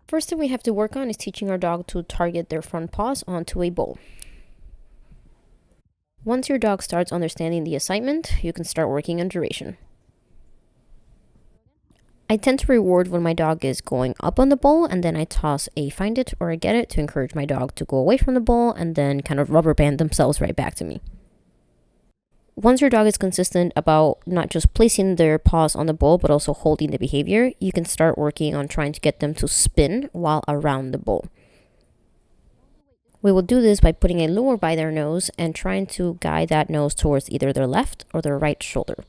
First thing we have to work on is teaching our dog to target their front paws onto a bowl. Once your dog starts understanding the assignment, you can start working on duration. I tend to reward when my dog is going up on the bowl, and then I toss a find it or a get it to encourage my dog to go away from the bowl and then kind of rubber band themselves right back to me. Once your dog is consistent about not just placing their paws on the bowl but also holding the behavior, you can start working on trying to get them to spin while around the bowl. We will do this by putting a lure by their nose and trying to guide that nose towards either their left or their right shoulder.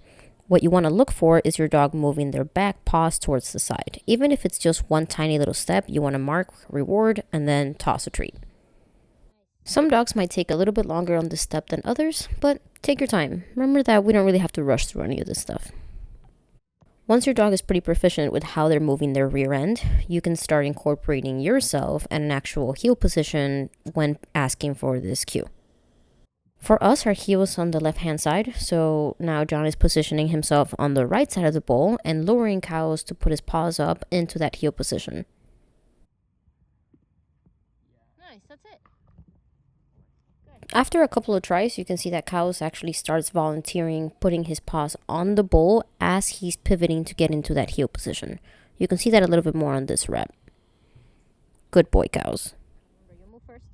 What you want to look for is your dog moving their back paws towards the side. Even if it's just one tiny little step, you want to mark, reward, and then toss a treat. Some dogs might take a little bit longer on this step than others, but take your time. Remember that we don't really have to rush through any of this stuff. Once your dog is pretty proficient with how they're moving their rear end, you can start incorporating yourself and an actual heel position when asking for this cue. For us, our heel is on the left-hand side, so now John is positioning himself on the right side of the bowl and luring Cows to put his paws up into that heel position. Nice, that's it. After a couple of tries, you can see that Cows actually starts volunteering putting his paws on the bowl as he's pivoting to get into that heel position. You can see that a little bit more on this rep. Good boy, Cows. Remember, you move first.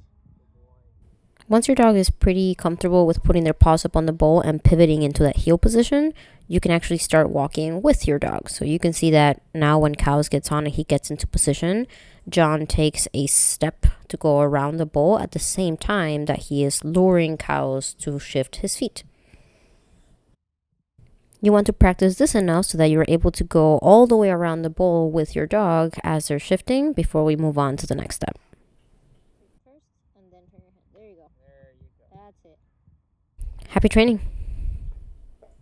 Once your dog is pretty comfortable with putting their paws up on the bowl and pivoting into that heel position, you can actually start walking with your dog. So you can see that now when Cows gets on and he gets into position, John takes a step to go around the bowl at the same time that he is luring Cows to shift his feet. You want to practice this enough so that you're able to go all the way around the bowl with your dog as they're shifting before we move on to the next step. First, and then turn your head. There you go. There you go. That's it. Happy training!